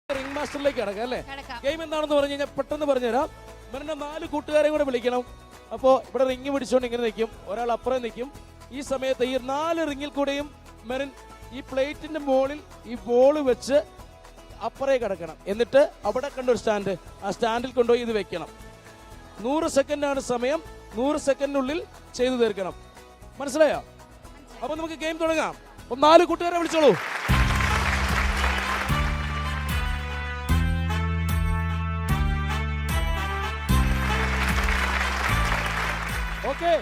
റിംഗ് മാസ്റ്ററിലേക്ക് കിടക്കാം അല്ലേ? ഗെയിം എന്താണെന്ന് പറഞ്ഞു കഴിഞ്ഞാൽ പെട്ടെന്ന് പറഞ്ഞുതരാം. മെറിന്റെ 4 കൂട്ടുകാരെ കൂടെ വിളിക്കണം. അപ്പോൾ ഇവിടെ റിംഗ് പിടിച്ചുകൊണ്ട് ഇങ്ങനെ നിൽക്കും. ഒരാൾ അപ്പുറം നിൽക്കും. ഈ സമയത്ത് ഈ 4 റിംഗിൽ കൂടെയും മെറിൻ ഈ പ്ലേറ്റിന്റെ മുകളിൽ ഈ ബോൾ വെച്ച് അപ്പുറേ കിടക്കണം. എന്നിട്ട് അവിടെ കണ്ടൊരു സ്റ്റാൻഡ്, ആ സ്റ്റാൻഡിൽ കൊണ്ടുപോയി ഇത് വെക്കണം. 100 സെക്കൻഡാണ് സമയം. 100 സെക്കൻഡിനുള്ളിൽ ചെയ്തു തീർക്കണം. മനസ്സിലായോ? അപ്പൊ നമുക്ക് ഗെയിം തുടങ്ങാം. 4 കൂട്ടുകാരെ വിളിച്ചോളൂ. ഓക്കെ,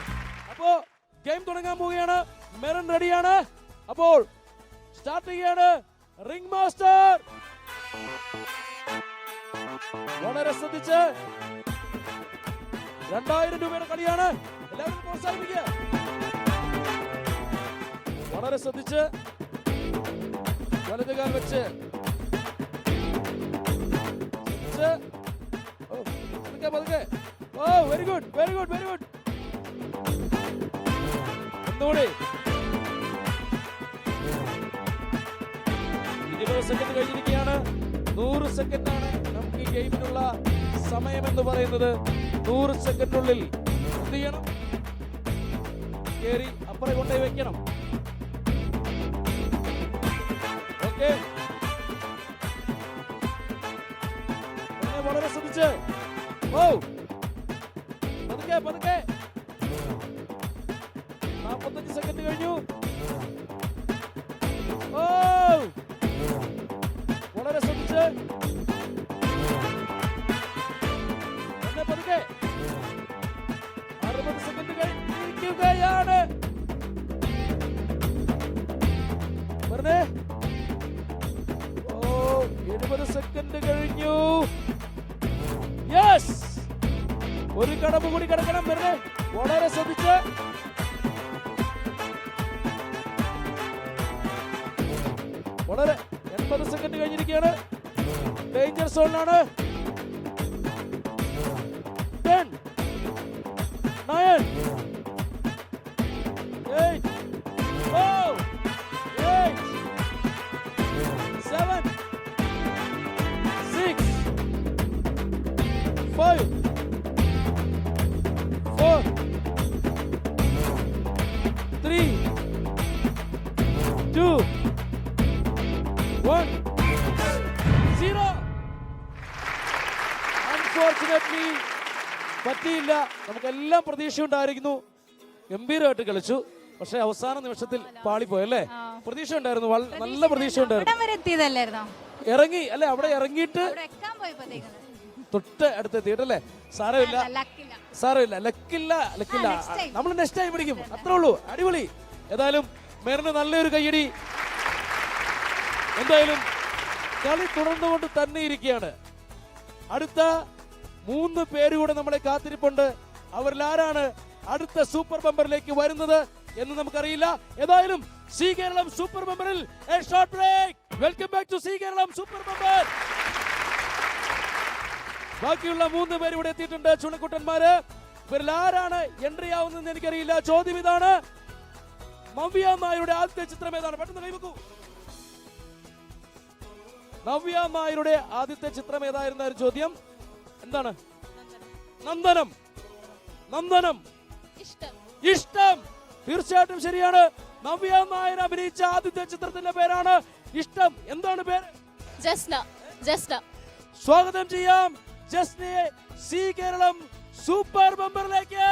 അപ്പോ ഗെയിം തുടങ്ങാൻ പോവുകയാണ്. മെറിൻ റെഡിയാണ്. അപ്പോൾ സ്റ്റാർട്ട് ചെയ്യാണ് റിംഗ് മാസ്റ്റർ. വളരെ ശ്രദ്ധിച്ച്. 2000 രൂപയുടെ കളിയാണ്. എല്ലാവരും പ്രോത്സാഹിപ്പിക്കുക. വളരെ ശ്രദ്ധിച്ച്. വലതുകാൽ വെച്ച് പതുക്കെ. ഓ, വെരി ഗുഡ്. ഒന്നുകൂടി. 20 സെക്കൻഡ് കഴിഞ്ഞിരിക്കുകയാണ്. 100 സെക്കൻഡാണ് നമുക്ക് ഈ ഗെയിമിനുള്ള സമയം എന്ന് പറയുന്നത്. 100 സെക്കൻഡിനുള്ളിൽ എന്ത് ചെയ്യണം? കയറി അപ്പുറം കൊണ്ടുപോയി വെക്കണം. ഓക്കേ. വളരെ ശ്രദ്ധിച്ച്. ഓ പതുക്കെ പതുക്കെ. 45 സെക്കൻഡ് കഴിഞ്ഞു. ഓ വളരെ ശ്രദ്ധിച്ച്. പതുക്കെ. 60 സെക്കൻഡ് കഴിഞ്ഞിരിക്കുകയാണ്. പറഞ്ഞേ. ഓ 70 സെക്കൻഡ് കഴിഞ്ഞു. യെസ്, ഒരു കടമ്പ് കൂടി കിടക്കണം. വെറുതെ വളരെ ശ്രദ്ധിച്ച്. വളരെ 80 സെക്കൻഡ് കഴിഞ്ഞിരിക്കുകയാണ്. ഡേഞ്ചർ സോണിലാണ്. 10 9 8 7 6 5 4 3 2 1 0. അൺഫോർച്ചുനേറ്റ്ലി പറ്റിയില്ല. നമുക്കെല്ലാം പ്രതീക്ഷയുണ്ടായിരുന്നു. ഗംഭീരമായിട്ട് കളിച്ചു. പക്ഷെ അവസാന നിമിഷത്തിൽ പാളിപ്പോയല്ലേ? പ്രതീക്ഷ ഉണ്ടായിരുന്നു, നല്ല പ്രതീക്ഷ ഉണ്ടായിരുന്നു. ഇറങ്ങി അല്ലെ, അവിടെ ഇറങ്ങിയിട്ട് തൊട്ട് അടുത്തെത്തിയിട്ടല്ലേ? സാരമില്ല, സാരമില്ല. ലക്കില്ല. നമ്മൾ നെക്സ്റ്റ് ടൈം പിടിക്കും, അത്രേ ഉള്ളൂ. അടിപൊളി. ഏതായാലും മെറിന് നല്ലൊരു കയ്യടി. എന്തായാലും കളി തുടർന്നുകൊണ്ട് തന്നെ ഇരിക്കുകയാണ്. അടുത്ത 3 പേര് കൂടെ നമ്മളെ കാത്തിരിപ്പുണ്ട്. അവരിൽ ആരാണ് അടുത്ത സൂപ്പർ ബമ്പറിലേക്ക് വരുന്നത് എന്ന് നമുക്കറിയില്ല. ഏതായാലും സി കേരളം സൂപ്പർ ബമ്പറിൽ a short break. Welcome back to Zee Keralam super bumper. ബാക്കിയുള്ള 3 പേര് ഇവിടെ എത്തിയിട്ടുണ്ട്, ചുണക്കുട്ടന്മാര്. ഇവരിൽ ആരാണ് എൻട്രി ആവുന്നതെന്ന് എനിക്കറിയില്ല. ചോദ്യം ഇതാണ്, നവ്യ നായരുടെ ആദ്യത്തെ ചിത്രം ഏതാണ്? പെട്ടെന്ന് കൈവെക്കൂ. നവ്യ നായരുടെ ആദ്യത്തെ ചിത്രം ഏതായിരുന്ന ഒരു ചോദ്യം. എന്താണ്? നന്ദനം. നന്ദനം. ഇഷ്ടം. തീർച്ചയായിട്ടും ശരിയാണ്. നവ്യ നായർ അഭിനയിച്ച ആദ്യത്തെ ചിത്രത്തിന്റെ പേരാണ് ഇഷ്ടം. എന്താണ് പേര്? ജസ്ന. സ്വാഗതം ചെയ്യാം ജസ്നയെ സി കേരളം സൂപ്പർ ബമ്പറിലേക്ക്.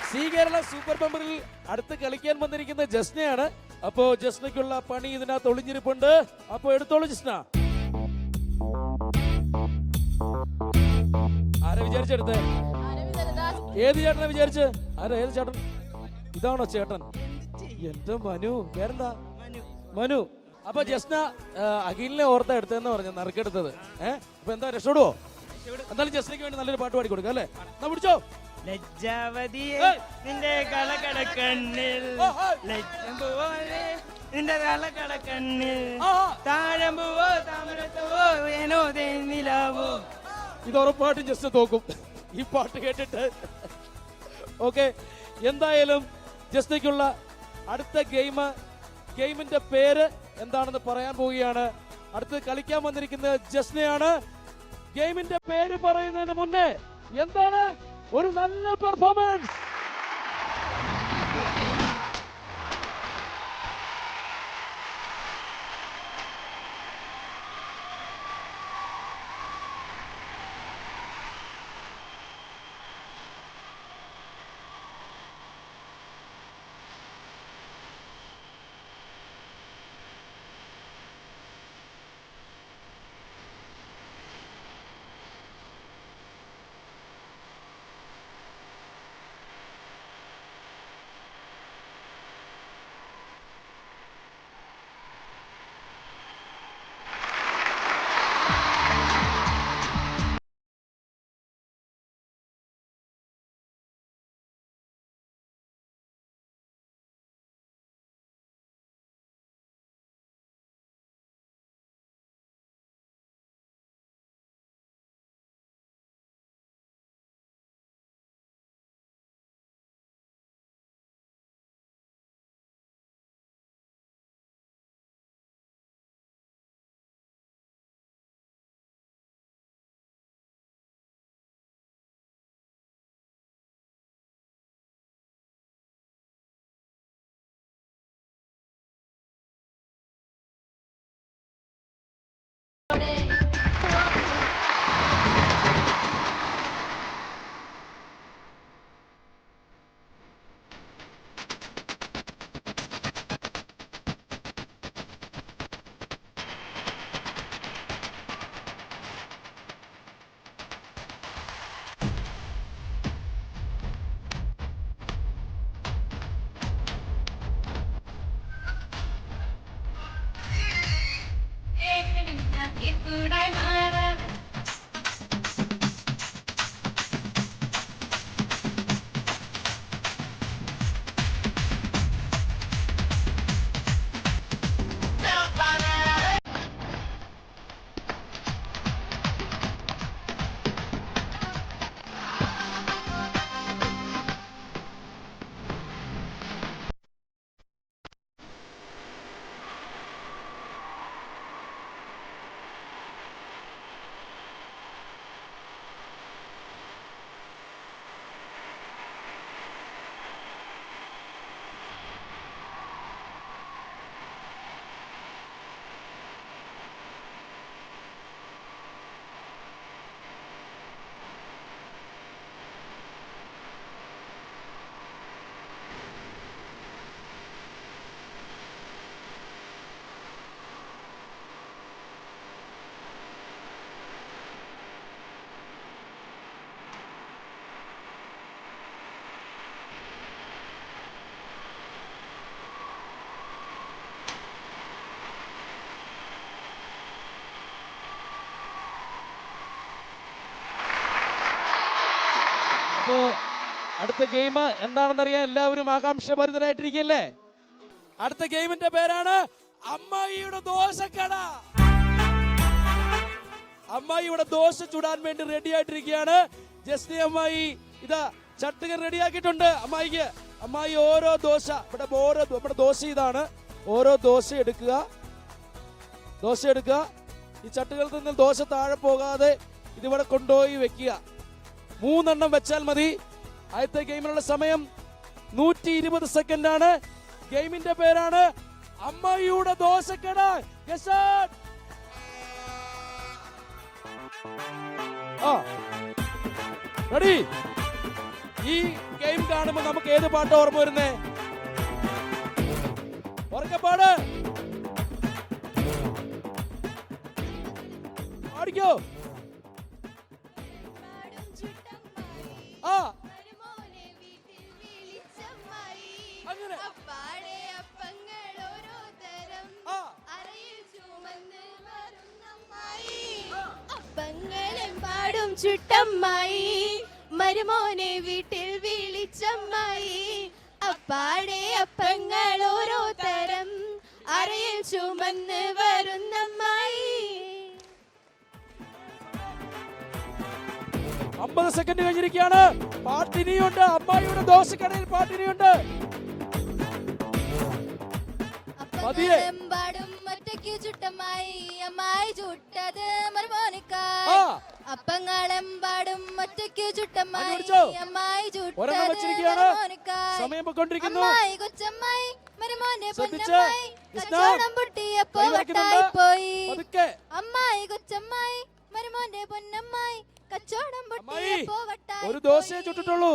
സി കേരളം സൂപ്പർ ബമ്പറിൽ അടുത്ത് കളിക്കാൻ വന്നിരിക്കുന്ന ജസ്നയാണ്. അപ്പോ ജസ്നയ്ക്കുള്ള പണി ഇതിനകത്ത് ഒളിഞ്ഞിരിപ്പുണ്ട്. അപ്പോ എടുത്തോളൂ ജസ്ന. ആരെ വിചാരിച്ചെടുത്തേ? ഏത് ചേട്ടനെ വിചാരിച്ച്? ഏത് ചേട്ടൻ? ഇതാണോ ചേട്ടൻ? എന്റെ മനു. പേരെന്താ? മനു. അപ്പൊ ജസ്ന അഖിലിനെ ഓർത്ത എടുത്തതെന്ന് പറഞ്ഞു, നറുക്കെടുത്തത്. അപ്പൊ എന്താ, രക്ഷപ്പെടുവോ? എന്തായാലും ജസ്നയ്ക്ക് വേണ്ടി നല്ലൊരു പാട്ട് പാടി കൊടുക്കാം അല്ലേ? എന്നാ പിടിച്ചോ. ലജ്ജാവതിയെ നിന്റെ കളകടക്കണ്ണിൽ, നിന്റെ കളകടക്കണ്ണിൽ, താഴമ്പുവോ താമരത്തുവോ വേനോ തേനിലാവോ. ഇത് ഉറപ്പായിട്ടും ജസ്റ്റ് തോക്കും ഈ പാട്ട് കേട്ടിട്ട്. ഓക്കെ, എന്തായാലും ജസ്നയ്ക്കുള്ള അടുത്ത ഗെയിമിന്റെ പേര് എന്താണെന്ന് പറയാൻ പോവുകയാണ്. അടുത്ത് കളിക്കാൻ വന്നിരിക്കുന്ന ജസ്നയാണ്. ഗെയിമിന്റെ പേര് പറയുന്നതിന് മുന്നേ എന്താണ് ഒരു നല്ല പെർഫോമൻസ്. അപ്പോ അടുത്ത ഗെയിം എന്താണെന്നറിയാൻ എല്ലാവരും ആകാംക്ഷഭരിതരായിട്ടിരിക്കല്ലേ? അടുത്ത ഗെയിമിന്റെ പേരാണ് അമ്മായിയുടെ ദോശക്കട. അമ്മായി ഇവിടെ ദോശ ചുടാൻ വേണ്ടി റെഡി ആയിട്ടിരിക്കുകയാണ്. ജസ്റ്റി അമ്മായി ഇതാ ചട്ടുകൻ റെഡിയാക്കിയിട്ടുണ്ട് അമ്മായിക്ക്. അമ്മായി ഓരോ ദോശ നമ്മുടെ ദോശ ഇതാണ്. ഓരോ ദോശ എടുക്കുക. ഈ ചട്ടുകളിൽ നിന്ന് ദോശ താഴെ പോകാതെ ഇതിവിടെ കൊണ്ടുപോയി വെക്കുക. 3 എണ്ണം വെച്ചാൽ മതി. ആദ്യത്തെ ഗെയിമിനുള്ള സമയം 120 സെക്കൻഡ് ആണ്. ഗെയിമിന്റെ പേരാണ് അമ്മായിയുടെ ദോശക്കട. റെഡി? ഈ ഗെയിം കാണുമ്പോ നമുക്ക് ഏത് പാട്ട് ഓർമ്മ വരുന്നേ? ഉറക്കപ്പാട് പാടിക്കോ. അങ്ങനെ അപ്പങ്ങളെമ്പാടും ചുട്ടമ്മായി മരുമോനെ വീട്ടിൽ വിളിച്ചമ്മായി. അപ്പാടെ അപ്പങ്ങൾ ഓരോ തരം അറയിൽ ചുമന്ന് വരുന്നമ്മായി. 50 സെക്കൻഡ് കഴിഞ്ഞിരിക്കുകയാണ്. പാട്ടിനിയുണ്ട്. അമ്മായിയുടെ ദോശക്കടയിൽ പാട്ടിനിയുണ്ട്. അപ്പങ്ങളെമ്പാടും ഒറ്റയ്ക്ക് ചുട്ടമ്മായി അമ്മായി ചുട്ടത് മരുമോനിക്കായി. അപ്പങ്ങളെമ്പാടും ഒറ്റയ്ക്ക് ചുട്ടമ്മായി അമ്മായി ചുട്ടത് മരുമോനിക്കായി. അമ്മായി കൊച്ചമ്മായി മരുമോനെ പൊന്നമ്മായി കച്ചോടം പൊട്ടിയപ്പോ വട്ടായി പോയി. അമ്മായി കൊച്ചമ്മായി മരുമോന്റെ പൊന്നമ്മായി കച്ചോടം പൊട്ടിയപ്പോ വട്ടായി. ഒരു ദോശയെ ചുട്ടിട്ടുള്ളൂ.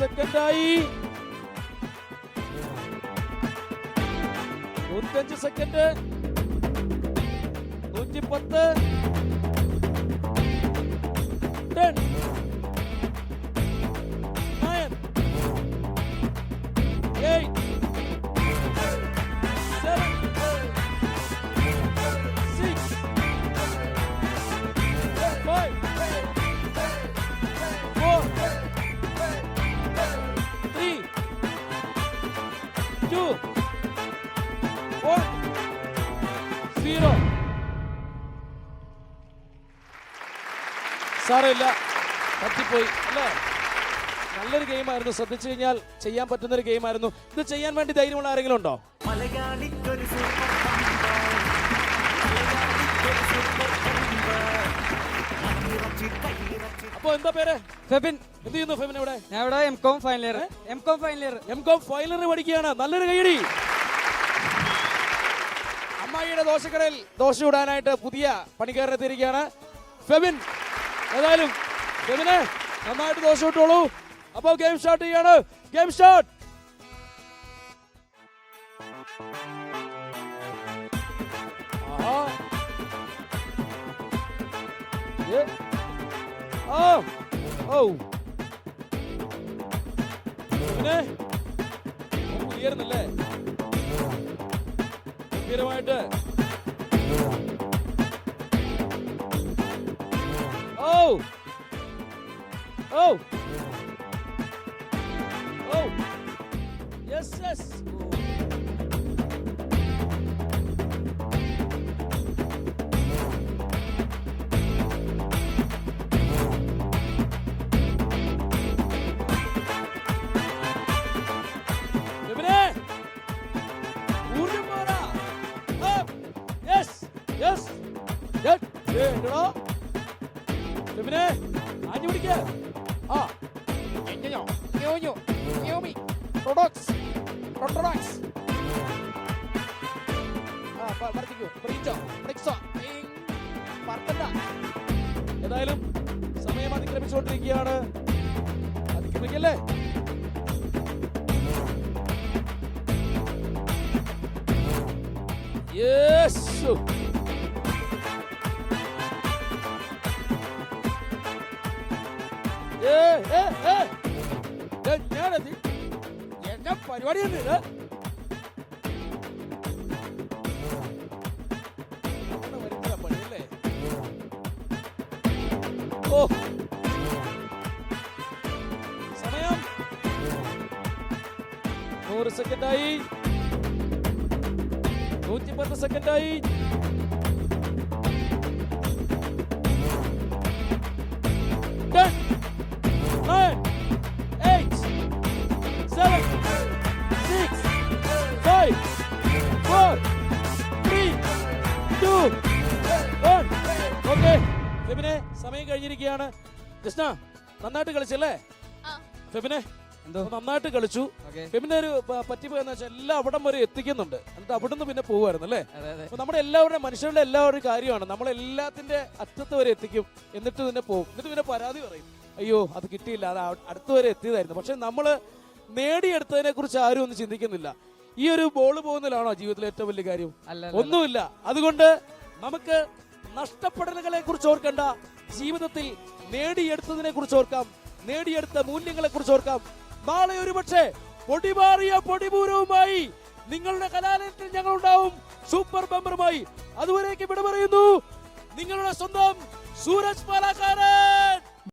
സെക്കൻഡായി. 105 സെക്കൻഡ്. 110. 10 9 8 7 6 5 4 3 2 1 0. സാരമില്ല, പറ്റിപ്പോയി അല്ലേ? നല്ലൊരു ഗെയിമായിരുന്നു. ശ്രദ്ധിച്ചു കഴിഞ്ഞാൽ ചെയ്യാൻ പറ്റുന്ന ഒരു ഗെയിമായിരുന്നു. ഇത് ചെയ്യാൻ വേണ്ടി ധൈര്യമുള്ള ആരെങ്കിലും ഉണ്ടോ? മലയാളിക്കൊരു സൂപ്പർ പമ്പ്, മലയാളിക്കൊരു സൂപ്പർ പമ്പ്. മണ്ണിറച്ചി കൈയിറച്ചി. അപ്പൊ എന്താ പേര്? ഫെബിൻ. എന്ത് ചെയ്യുന്നു ഫെബിൻ ഇവിടെ? ഞാൻ ഇവിടെ എം.കോം ഫൈനൽ ഇയർ. എം.കോം ഫൈനൽ ഇയർ പഠിക്കുകയാണ്. നല്ലൊരു കൈയടി. അമ്മായിയുടെ ദോശക്കടയിൽ ദോശ ഇടാനായിട്ട് പുതിയ പണിക്കാരനെത്തിയിരിക്കുകയാണ് ഫെബിൻ. ഏതായാലും ഫെബിനെ നന്നായിട്ട് ദോശ ഇട്ടോളൂ. അപ്പൊ ഗെയിം സ്റ്റാർട്ട് ചെയ്യാണ്. Game start. പുലിയായിരുന്നല്ലേ ഗംഭീരമായിട്ട്. ഏതായാലും സമയം അതിക്രമിച്ചുകൊണ്ടിരിക്കുകയാണ്. അതിക്രമിക്കല്ലേ? യേശു. ഞാനെത്തി. എന്നാ പരിപാടിയുണ്ട് ഇത്? പണിയല്ലേ? ഓ, സമയം 100 സെക്കൻഡായി. 110 സെക്കൻഡായി. 10, 9, 8, 7, 6, 5, 4, 3, 2, 1. ഓക്കെ ഫെബിനെ, സമയം കഴിഞ്ഞിരിക്കുകയാണ്. കൃഷ്ണ നന്നായിട്ട് കളിച്ചല്ലേ ഫെബിനെ? നന്നായിട്ട് കളിച്ചു. ഫെബിന്റെ ഒരു പറ്റിപ്പ് എന്ന് വെച്ചാൽ എല്ലാം അവിടം വരെ എത്തിക്കുന്നുണ്ട്. എന്നിട്ട് അവിടുന്ന് പിന്നെ പോവായിരുന്നു അല്ലേ? അപ്പൊ നമ്മുടെ എല്ലാവരുടെ മനുഷ്യരുടെ എല്ലാവരുടെ കാര്യമാണ്. നമ്മളെല്ലാത്തിന്റെ അറ്റത്ത് വരെ എത്തിക്കും, എന്നിട്ട് പിന്നെ പോകും. എന്നിട്ട് പിന്നെ പരാതി പറയും, അയ്യോ അത് കിട്ടിയില്ല, അത് അടുത്ത് വരെ എത്തിയതായിരുന്നു. പക്ഷെ നമ്മള് നേടിയെടുത്തതിനെ കുറിച്ച് ആരും ഒന്നും ചിന്തിക്കുന്നില്ല. ഈ ഒരു ബോൾ പോകുന്നതിലാണോ ജീവിതത്തിലെ ഏറ്റവും വലിയ കാര്യം? ഒന്നുമില്ല. അതുകൊണ്ട് നമുക്ക് നഷ്ടപ്പെടലുകളെ കുറിച്ച് ഓർക്കണ്ട, ജീവിതത്തിൽ നേടിയെടുത്തതിനെ കുറിച്ച് ഓർക്കാം, നേടിയെടുത്ത മൂല്യങ്ങളെ കുറിച്ച് ഓർക്കാം. നാളെ ഒരുപക്ഷെ പൊടിമാറിയ പൊടിപൂരവുമായി നിങ്ങളുടെ കലാലയത്തിൽ ഞങ്ങൾ ഉണ്ടാവും, സൂപ്പർ ബമ്പറുമായി. അതുവരേക്ക് വിട പറയുന്നു നിങ്ങളുടെ സ്വന്തം സൂരജ് പാലക്കാട്.